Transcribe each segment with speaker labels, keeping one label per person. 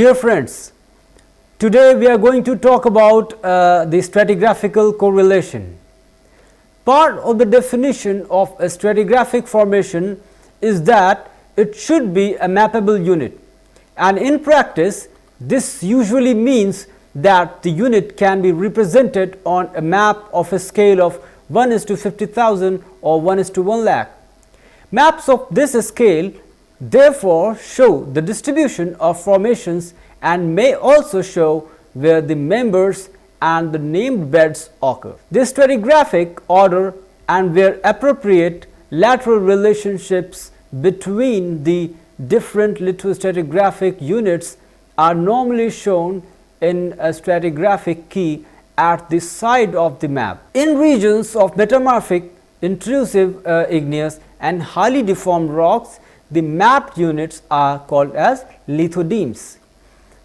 Speaker 1: Dear friends, today we are going to talk about the stratigraphical correlation. Part of the definition of a stratigraphic formation is that it should be a mappable unit, and in practice this usually means that the unit can be represented on a map of a scale of 1:50,000 or 1:1 lakh. Maps of this scale therefore show the distribution of formations and may also show where the members and the named beds occur. This stratigraphic order and where appropriate lateral relationships between the different lithostratigraphic units are normally shown in a stratigraphic key at the side of the map. In regions of metamorphic, intrusive igneous and highly deformed rocks, the mapped units are called as lithodemes.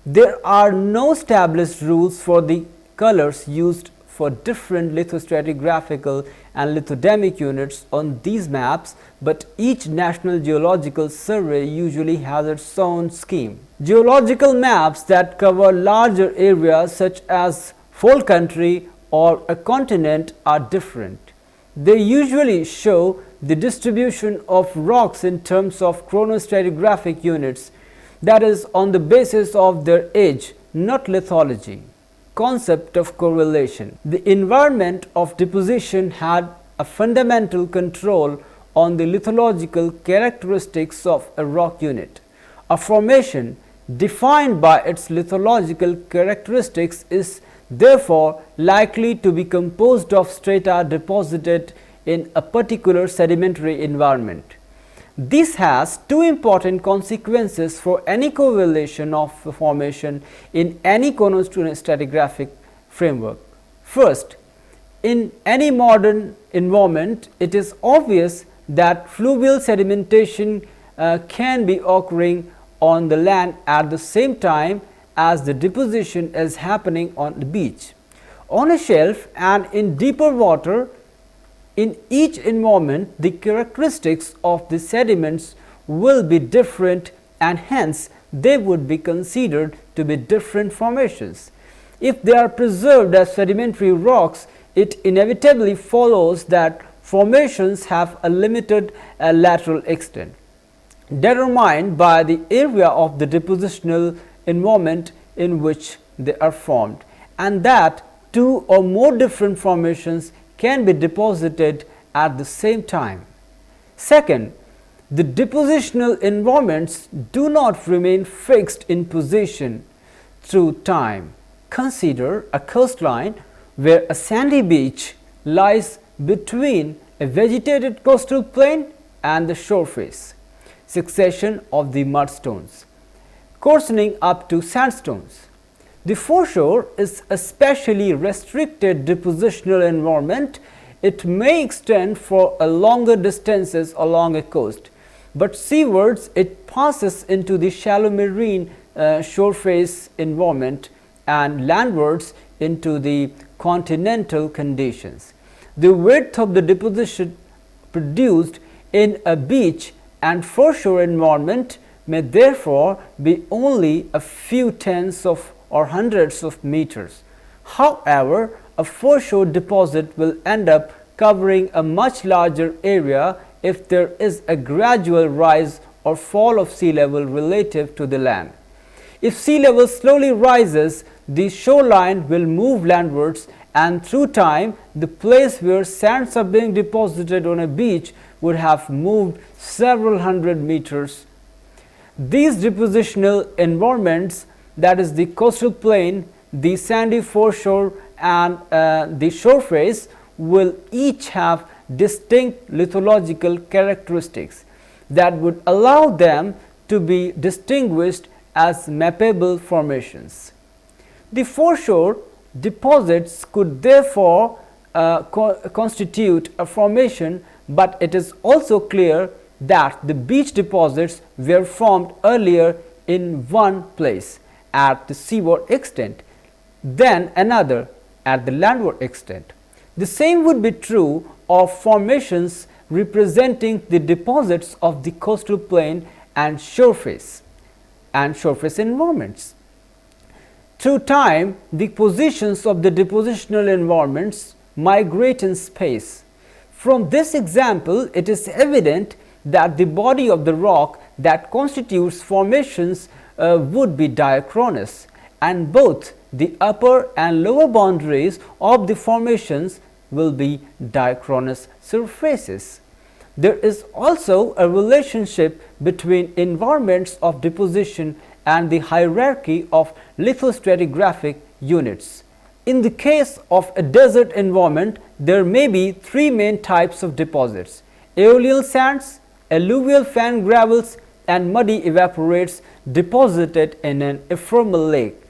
Speaker 1: There are no established rules for the colors used for different lithostratigraphical and lithodemic units on these maps, but each National Geological Survey usually has its own scheme. Geological maps that cover larger areas such as whole country or a continent are different. They usually show the distribution of rocks in terms of chronostratigraphic units, that is, on the basis of their age, not lithology. Concept of correlation. The environment of deposition had a fundamental control on the lithological characteristics of a rock unit. A formation defined by its lithological characteristics is therefore likely to be composed of strata deposited in a particular sedimentary environment. This has two important consequences for any correlation of a formation in any chronostratigraphic framework. First, in any modern environment, it is obvious that fluvial sedimentation can be occurring on the land at the same time as the deposition is happening on the beach, on a shelf, and in deeper water. In each environment, the characteristics of the sediments will be different, and hence they would be considered to be different formations. If they are preserved as sedimentary rocks, it inevitably follows that formations have a limited lateral extent, determined by the area of the depositional environment in which they are formed, and that two or more different formations can be deposited at the same time. Second, the depositional environments do not remain fixed in position through time. Consider a coastline where a sandy beach lies between a vegetated coastal plain and the shore face, succession of the mudstones, coarsening up to sandstones. The foreshore is a specially restricted depositional environment. It may extend for a longer distances along a coast, but seawards it passes into the shallow marine shore face environment and landwards into the continental conditions. The width of the deposition produced in a beach and foreshore environment may therefore be only a few tenths of or hundreds of meters. However, a foreshore deposit will end up covering a much larger area if there is a gradual rise or fall of sea level relative to the land. If sea level slowly rises, the shoreline will move landwards, and through time the place where sands are being deposited on a beach would have moved several hundred meters. These depositional environments, that is the coastal plain, the sandy foreshore and the shore face, will each have distinct lithological characteristics that would allow them to be distinguished as mappable formations. The foreshore deposits could therefore constitute a formation, but it is also clear that the beach deposits were formed earlier in one place at the seaward extent, then another at the landward extent. The same would be true of formations representing the deposits of the coastal plain and shore face environments. Through time, the positions of the depositional environments migrate in space. From this example, it is evident that the body of the rock that constitutes formations would be diachronous, and both the upper and lower boundaries of the formations will be diachronous surfaces. There is also a relationship between environments of deposition and the hierarchy of lithostratigraphic units. In the case of a desert environment, there may be three main types of deposits: aeolian sands, alluvial fan gravels, and muddy evaporates deposited in an ephemeral lake.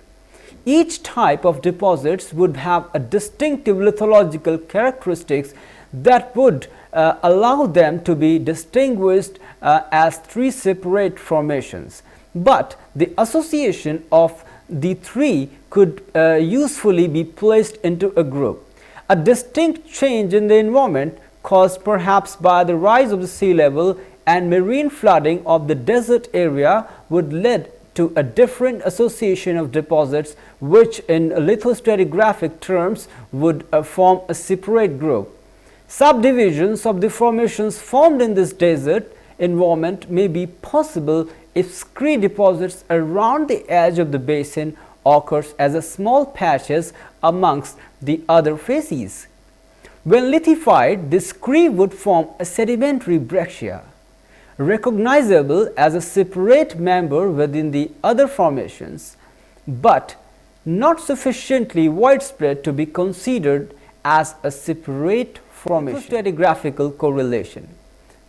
Speaker 1: Each type of deposits would have a distinctive lithological characteristics that would allow them to be distinguished as three separate formations. But the association of the three could usefully be placed into a group. A distinct change in the environment caused perhaps by the rise of the sea level and marine flooding of the desert area would lead to a different association of deposits, which in lithostratigraphic terms would form a separate group. Subdivisions of the formations formed in this desert environment may be possible if scree deposits around the edge of the basin occurs as a small patches amongst the other facies. When lithified, the scree would form a sedimentary breccia, recognizable as a separate member within the other formations, but not sufficiently widespread to be considered as a separate formation. Stratigraphical correlation.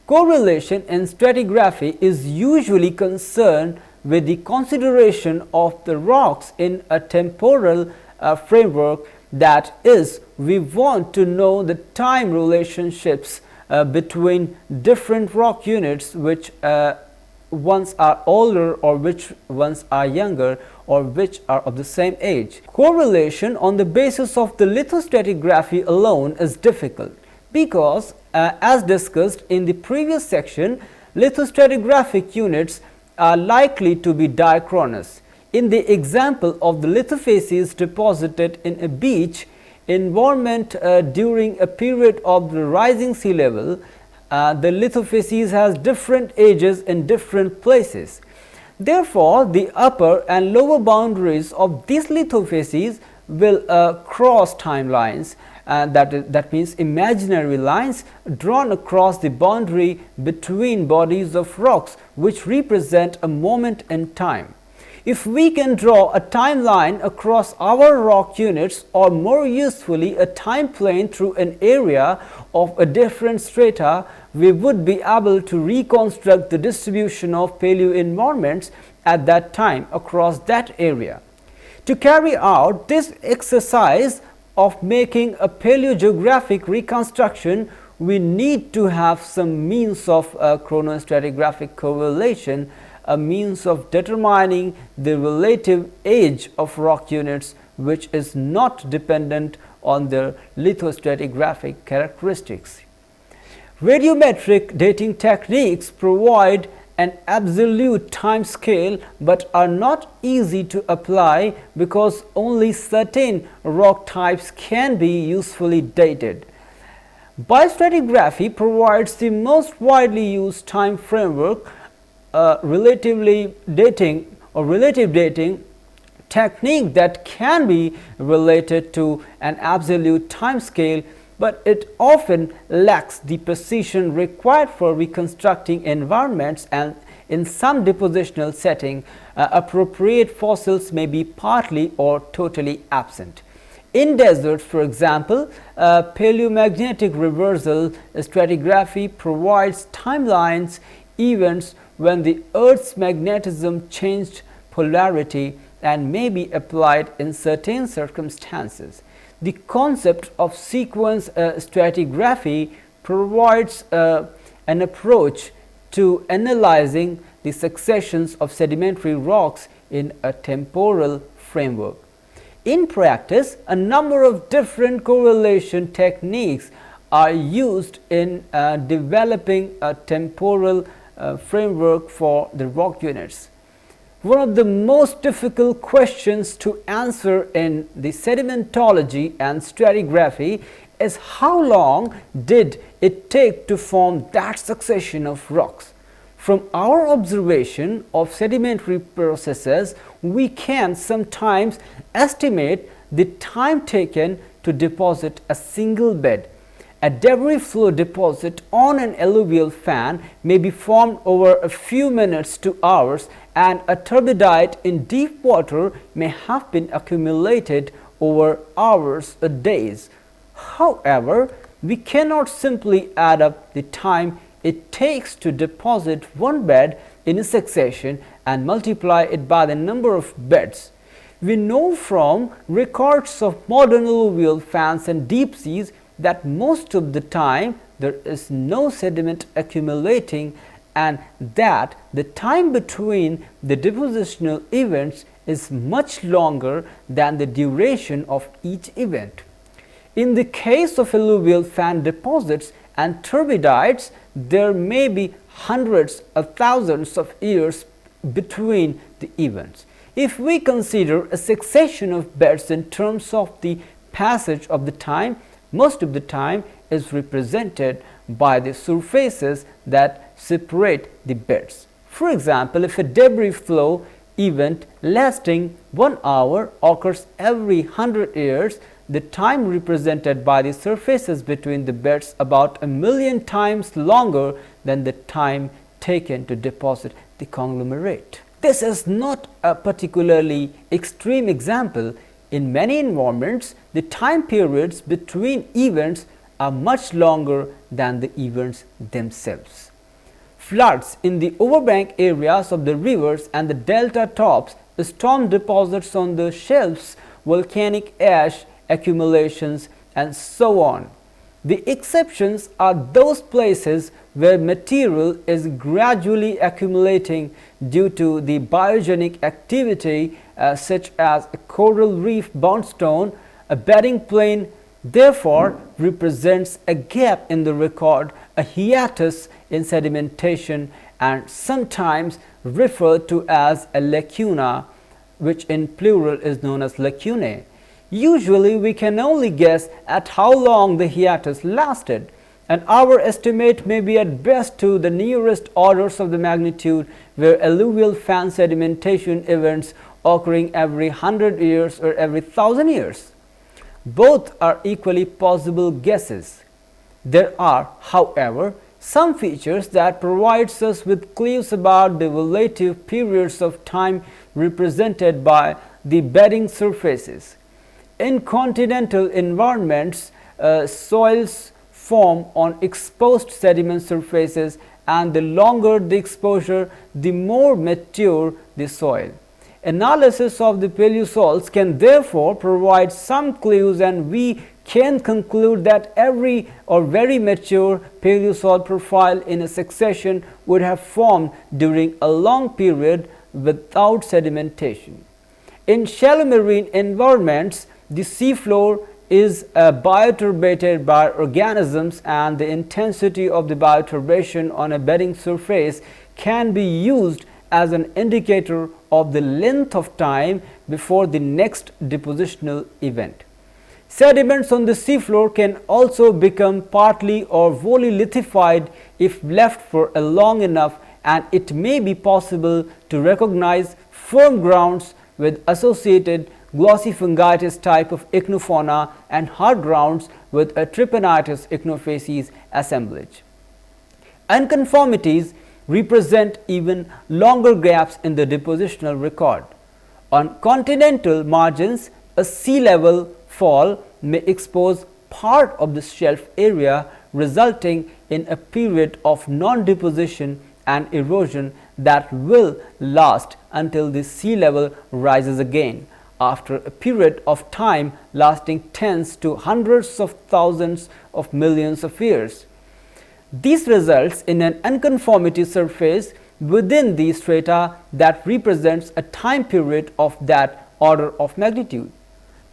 Speaker 1: Correlation in stratigraphy is usually concerned with the consideration of the rocks in a temporal framework. That is, we want to know the time relationships between different rock units, which ones are older or which ones are younger or which are of the same age. Correlation on the basis of the lithostratigraphy alone is difficult because as discussed in the previous section, lithostratigraphic units are likely to be diachronous. In the example of the lithofacies deposited in a beach environment during a period of the rising sea level, the lithofacies has different ages in different places. Therefore, the upper and lower boundaries of these lithofacies will cross timelines, that means imaginary lines drawn across the boundary between bodies of rocks which represent a moment in time. If we can draw a timeline across our rock units, or more usefully a time plane through an area of a different strata, we would be able to reconstruct the distribution of paleo environments at that time across that area. To carry out this exercise of making a paleogeographic reconstruction, we need to have some means of chronostratigraphic correlation, a means of determining the relative age of rock units which is not dependent on their lithostratigraphic characteristics. Radiometric dating techniques provide an absolute time scale but are not easy to apply because only certain rock types can be usefully dated. Biostratigraphy provides the most widely used time framework, relative dating technique that can be related to an absolute time scale, but it often lacks the precision required for reconstructing environments, and in some depositional setting, appropriate fossils may be partly or totally absent. In deserts, for example, paleomagnetic reversal stratigraphy provides timelines events when the Earth's magnetism changed polarity and may be applied in certain circumstances. The concept of sequence stratigraphy provides an approach to analyzing the successions of sedimentary rocks in a temporal framework. In practice, a number of different correlation techniques are used in developing a temporal framework for the rock units. One of the most difficult questions to answer in the sedimentology and stratigraphy is how long did it take to form that succession of rocks? From our observation of sedimentary processes, we can sometimes estimate the time taken to deposit a single bed. A debris flow deposit on an alluvial fan may be formed over a few minutes to hours, and a turbidite in deep water may have been accumulated over hours or days. However, we cannot simply add up the time it takes to deposit one bed in a succession and multiply it by the number of beds. We know from records of modern alluvial fans and deep seas that most of the time there is no sediment accumulating, and that the time between the depositional events is much longer than the duration of each event. In the case of alluvial fan deposits and turbidites, there may be hundreds of thousands of years between the events. If we consider a succession of beds in terms of the passage of the time, most of the time is represented by the surfaces that separate the beds. For example, if a debris flow event lasting 1 hour occurs every 100 years, the time represented by the surfaces between the beds about 1,000,000 times longer than the time taken to deposit the conglomerate. This is not a particularly extreme example. In many environments, the time periods between events are much longer than the events themselves. Floods in the overbank areas of the rivers and the delta tops, storm deposits on the shelves, volcanic ash accumulations, and so on. The exceptions are those places where material is gradually accumulating due to the biogenic activity, such as a coral reef boundstone. A bedding plane therefore represents a gap in the record, a hiatus in sedimentation, and sometimes referred to as a lacuna, which in plural is known as lacunae. Usually we can only guess at how long the hiatus lasted, and our estimate may be at best to the nearest orders of the magnitude, where alluvial fan sedimentation events occurring every 100 years or every 1,000 years. Both are equally possible guesses. There are, however, some features that provides us with clues about the relative periods of time represented by the bedding surfaces. In continental environments, soils form on exposed sediment surfaces, and the longer the exposure, the more mature the soil. Analysis of the paleosols can therefore provide some clues, and we can conclude that every or very mature paleosol profile in a succession would have formed during a long period without sedimentation. In shallow marine environments, the seafloor is bioturbated by organisms, and the intensity of the bioturbation on a bedding surface can be used as an indicator of the length of time before the next depositional event. Sediments on the seafloor can also become partly or wholly lithified if left for a long enough, and it may be possible to recognize firm grounds with associated glossy fungitis type of ichnofauna and hard grounds with a trypanomatous ichnofacies assemblage. Unconformities represent even longer gaps in the depositional record. On continental margins, a sea level fall may expose part of the shelf area, resulting in a period of non-deposition and erosion that will last until the sea level rises again, after a period of time lasting tens to hundreds of thousands of millions of years. This results in an unconformity surface within the strata that represents a time period of that order of magnitude.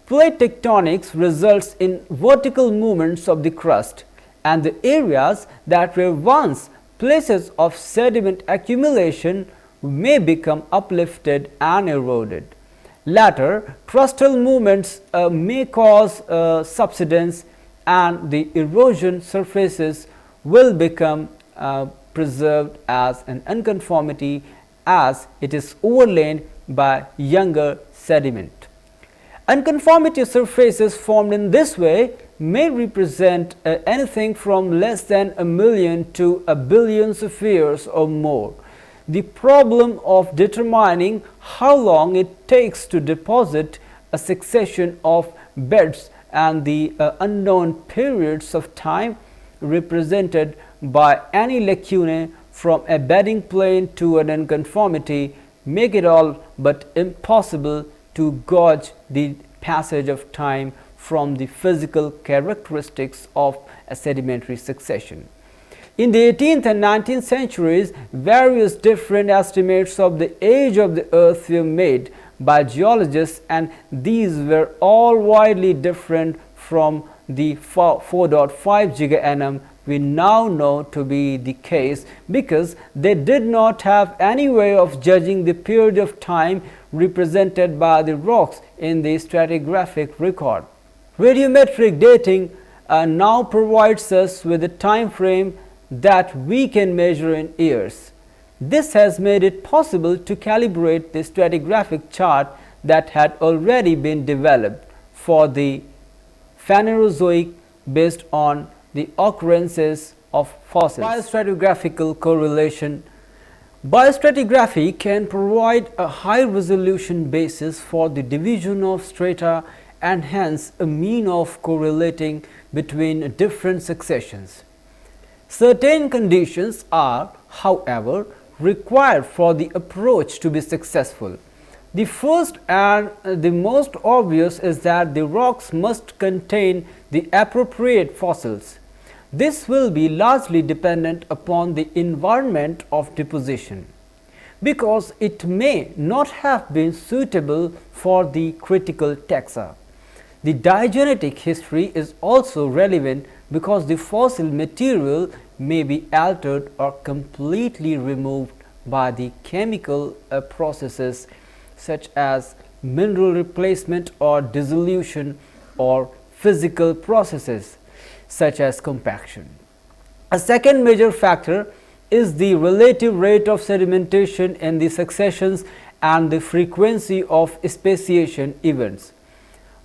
Speaker 1: Plate tectonics results in vertical movements of the crust, and the areas that were once places of sediment accumulation may become uplifted and eroded. Latter, crustal movements may cause subsidence, and the erosion surfaces will become preserved as an unconformity as it is overlain by younger sediment. Unconformity surfaces formed in this way may represent anything from less than a million to a billions of years or more. The problem of determining how long it takes to deposit a succession of beds and the unknown periods of time represented by any lacunae from a bedding plane to an unconformity make it all but impossible to gauge the passage of time from the physical characteristics of a sedimentary succession. In the 18th and 19th centuries, various different estimates of the age of the earth were made by geologists, and these were all widely different from the 4.5 gigaannum we now know to be the case, because they did not have any way of judging the period of time represented by the rocks in the stratigraphic record. Radiometric dating now provides us with a time frame that we can measure in years. This has made it possible to calibrate the stratigraphic chart that had already been developed for the Phanerozoic based on the occurrences of fossils. Biostratigraphical correlation. Biostratigraphy can provide a high resolution basis for the division of strata and hence a mean of correlating between different successions. Certain conditions are, however, required for the approach to be successful. The first and the most obvious is that the rocks must contain the appropriate fossils. This will be largely dependent upon the environment of deposition, because it may not have been suitable for the critical taxa. The diagenetic history is also relevant because the fossil material may be altered or completely removed by the chemical processes such as mineral replacement or dissolution, or physical processes such as compaction. A second major factor is the relative rate of sedimentation in the successions and the frequency of speciation events.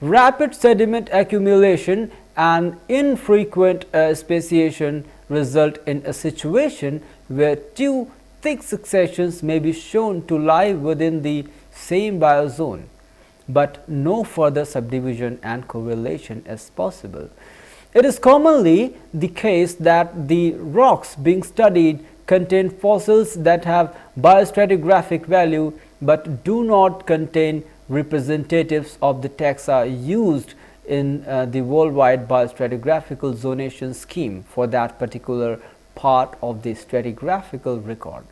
Speaker 1: Rapid sediment accumulation and infrequent speciation result in a situation where two thick successions may be shown to lie within the same biozone, but no further subdivision and correlation is possible. It is commonly the case that the rocks being studied contain fossils that have biostratigraphic value but do not contain representatives of the taxa used in the worldwide biostratigraphical zonation scheme for that particular part of the stratigraphical record.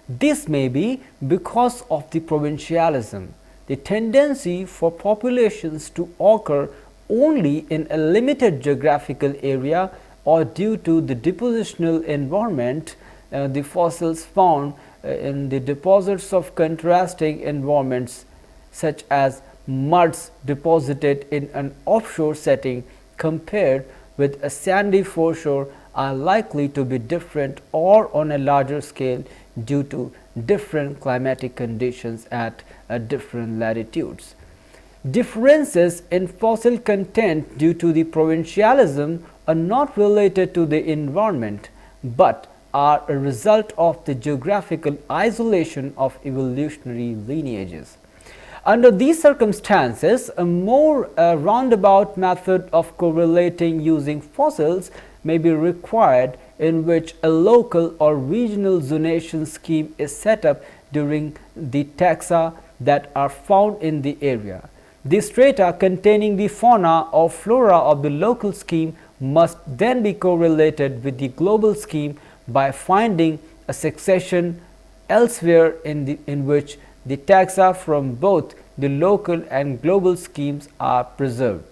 Speaker 1: This may be because of the provincialism, the tendency for populations to occur only in a limited geographical area, or due to the depositional environment. The fossils found in the deposits of contrasting environments such as muds deposited in an offshore setting compared with a sandy foreshore are likely to be different or on a larger scale due to different climatic conditions at different latitudes. Differences in fossil content due to the provincialism are not related to the environment, but are a result of the geographical isolation of evolutionary lineages. Under these circumstances, a more roundabout method of correlating using fossils may be required, in which a local or regional zonation scheme is set up during the taxa that are found in the area. The strata containing the fauna or flora of the local scheme must then be correlated with the global scheme by finding a succession elsewhere in which the taxa from both the local and global schemes are preserved.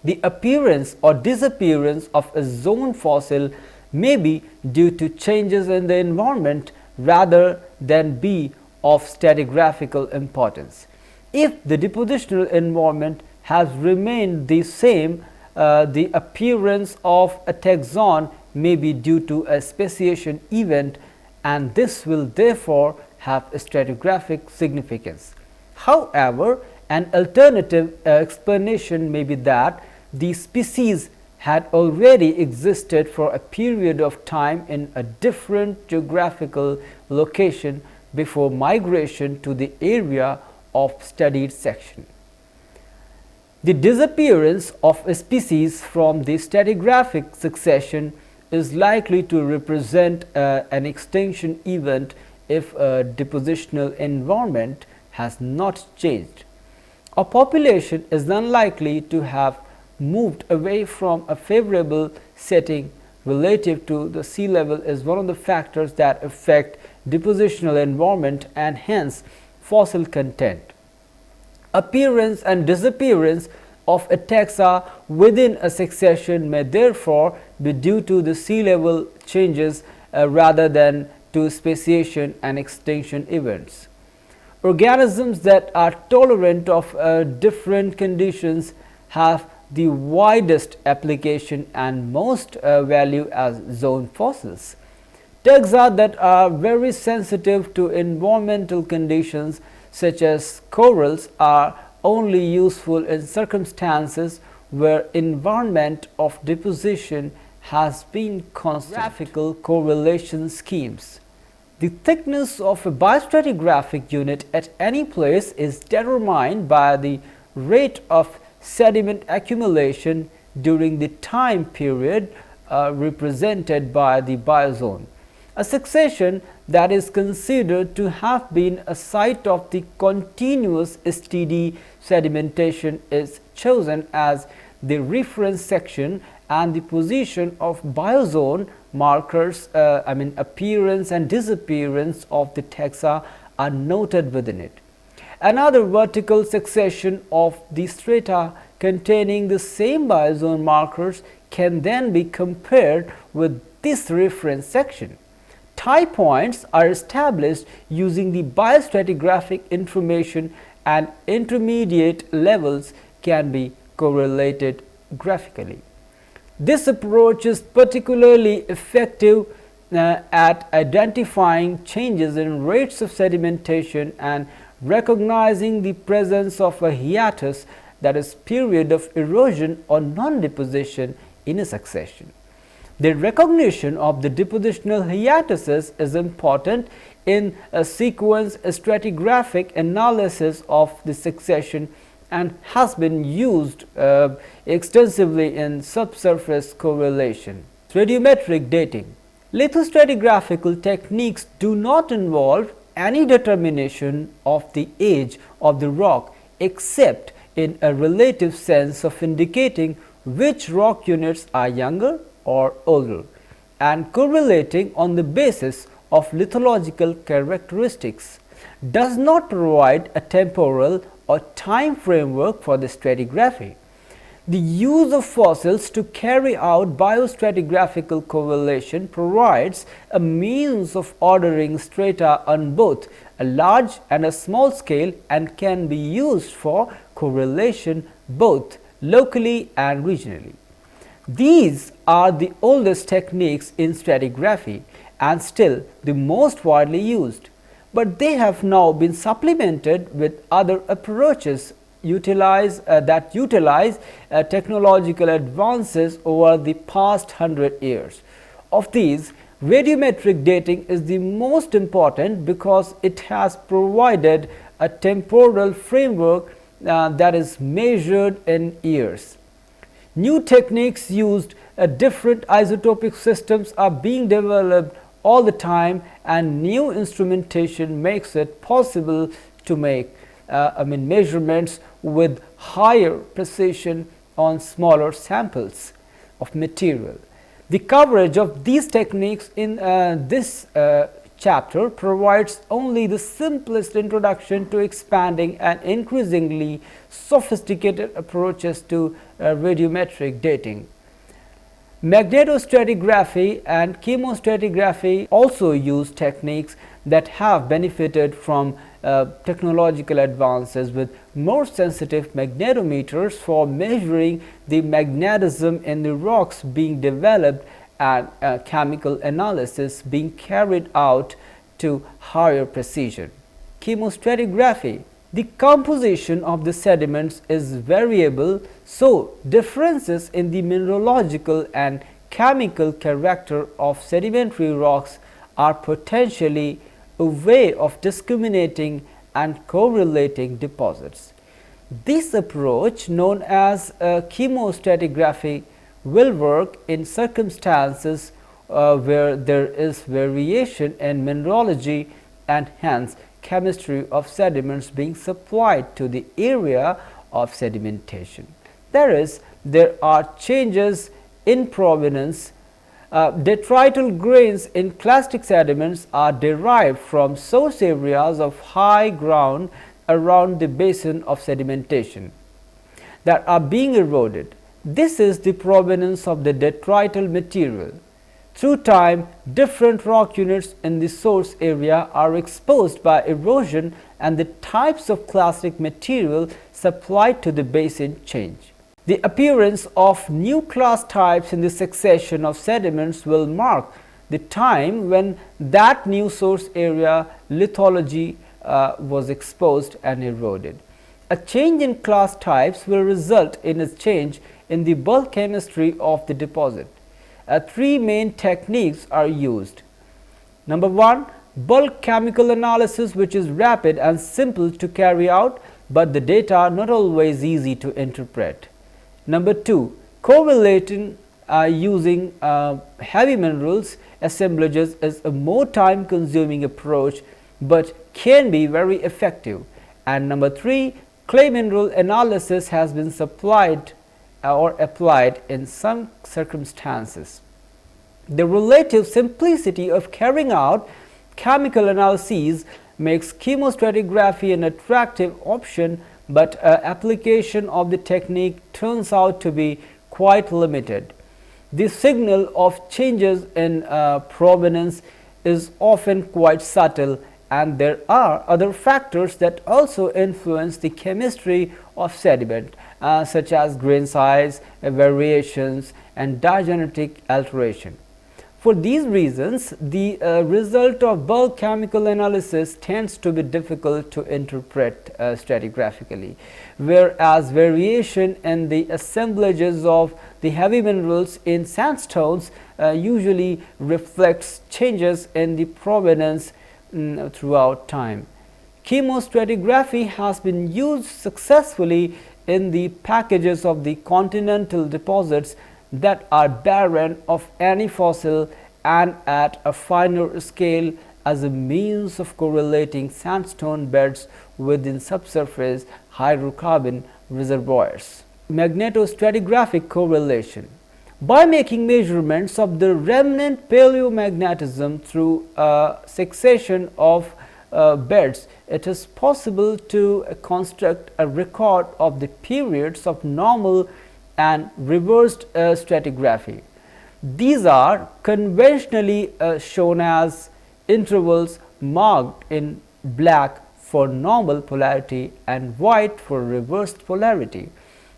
Speaker 1: The appearance or disappearance of a zone fossil may be due to changes in the environment rather then be of stratigraphical importance. If the depositional environment has remained the same, the appearance of a taxon may be due to a speciation event, and this will therefore have a stratigraphic significance. However, an alternative explanation may be that the species had already existed for a period of time in a different geographical location before migration to the area of studied section. The disappearance of a species from the stratigraphic succession is likely to represent an extinction event if a depositional environment has not changed. A population is unlikely to have moved away from a favorable setting relative to the sea level is one of the factors that affect depositional environment and hence fossil content. Appearance and disappearance of a taxa within a succession may therefore be due to the sea level changes rather than to speciation and extinction events. Organisms that are tolerant of different conditions have the widest application and most value as zone fossils. Taxa that are very sensitive to environmental conditions such as corals are only useful in circumstances where environment of deposition has been constant. Graphical correlation schemes. The thickness of a biostratigraphic unit at any place is determined by the rate of sediment accumulation during the time period represented by the biozone. A succession that is considered to have been a site of the continuous STD sedimentation is chosen as the reference section, and the position of biozone markers, appearance and disappearance of the taxa are noted within it. Another vertical succession of the strata containing the same biozone markers can then be compared with this reference section. Tie points are established using the biostratigraphic information, and intermediate levels can be correlated graphically. This approach is particularly effective at identifying changes in rates of sedimentation and recognizing the presence of a hiatus, that is period of erosion or non-deposition in a succession. The recognition of the depositional hiatuses is important in a sequence stratigraphic analysis of the succession and has been used extensively in subsurface correlation. Radiometric dating. Lithostratigraphical techniques do not involve any determination of the age of the rock except in a relative sense of indicating which rock units are younger or older and correlating on the basis of lithological characteristics, does not provide a temporal or time framework for the stratigraphy. The use of fossils to carry out biostratigraphical correlation provides a means of ordering strata on both a large and a small scale and can be used for correlation both locally and regionally. These are the oldest techniques in stratigraphy and still the most widely used, but they have now been supplemented with other approaches that utilize technological advances over the past 100 years. Of these, radiometric dating is the most important because it has provided a temporal framework that is measured in years. New techniques used different isotopic systems are being developed all the time, and new instrumentation makes it possible to make measurements with higher precision on smaller samples of material. The coverage of these techniques in this chapter provides only the simplest introduction to expanding and increasingly sophisticated approaches to radiometric dating. MagnetoStratigraphy and ChemoStratigraphy also use techniques that have benefited from technological advances with more sensitive magnetometers for measuring the magnetism in the rocks being developed and chemical analysis being carried out to higher precision. Chemostratigraphy. The composition of the sediments is variable, so differences in the mineralogical and chemical character of sedimentary rocks are potentially a way of discriminating and correlating deposits. This approach, known as chemostratigraphy, will work in circumstances where there is variation in mineralogy and hence chemistry of sediments being supplied to the area of sedimentation. That is, there are changes in provenance. Detrital grains in clastic sediments are derived from source areas of high ground around the basin of sedimentation that are being eroded. This is the provenance of the detrital material. Through time, different rock units in the source area are exposed by erosion and the types of clastic material supplied to the basin change. The appearance of new class types in the succession of sediments will mark the time when that new source area lithology was exposed and eroded. A change in class types will result in a change in the bulk chemistry of the deposit. Three main techniques are used. Number 1, bulk chemical analysis, which is rapid and simple to carry out, but the data not always easy to interpret. Number 2, correlating using heavy minerals assemblages is a more time consuming approach, but can be very effective. And number 3, clay mineral analysis has been supplied or applied in some circumstances. The relative simplicity of carrying out chemical analyses makes chemostratigraphy an attractive option, but application of the technique turns out to be quite limited. The signal of changes in provenance is often quite subtle, and there are other factors that also influence the chemistry of sediment, such as grain size, variations, and diagenetic alteration. For these reasons, the result of bulk chemical analysis tends to be difficult to interpret stratigraphically, whereas variation in the assemblages of the heavy minerals in sandstones usually reflects changes in the provenance throughout time. Chemostratigraphy has been used successfully in the packages of the continental deposits that are barren of any fossil and at a finer scale as a means of correlating sandstone beds within subsurface hydrocarbon reservoirs. Magnetostratigraphic correlation. By making measurements of the remnant paleomagnetism through a succession of beds, it is possible to construct a record of the periods of normal and reversed stratigraphy. These are conventionally shown as intervals marked in black for normal polarity and white for reversed polarity.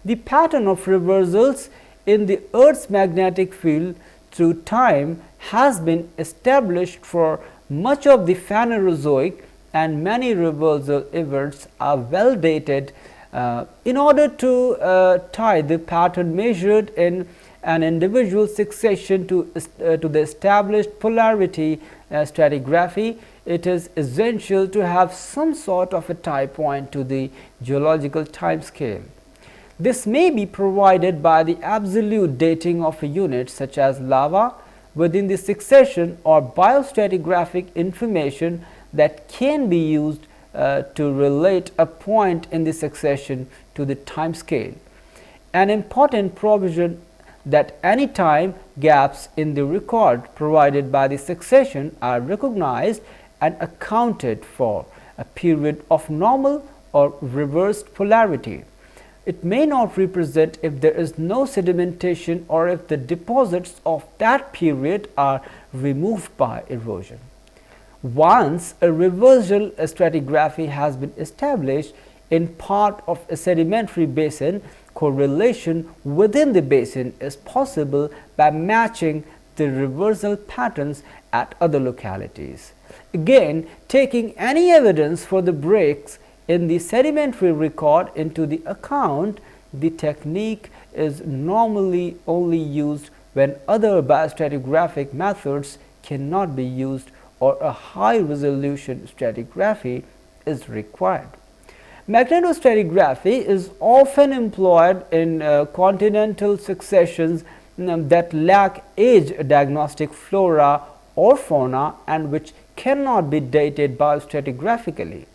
Speaker 1: The pattern of reversals in the Earth's magnetic field through time has been established for much of the Phanerozoic, and many reversal events are well dated. In order to tie the pattern measured in an individual succession to the established polarity stratigraphy, it is essential to have some sort of a tie point to the geological time scale. This may be provided by the absolute dating of a unit such as lava within the succession, or biostratigraphic information that can be used to relate a point in the succession to the time scale. An important provision that any time gaps in the record provided by the succession are recognized and accounted for a period of normal or reversed polarity. It may not represent if there is no sedimentation or if the deposits of that period are removed by erosion. Once a reversal stratigraphy has been established in part of a sedimentary basin, correlation within the basin is possible by matching the reversal patterns at other localities. Again, taking any evidence for the breaks in the sedimentary record into the account, the technique is normally only used when other biostratigraphic methods cannot be used or a high resolution stratigraphy is required. MagnetoStratigraphy is often employed in continental successions that lack age diagnostic flora or fauna and which cannot be dated biostratigraphically.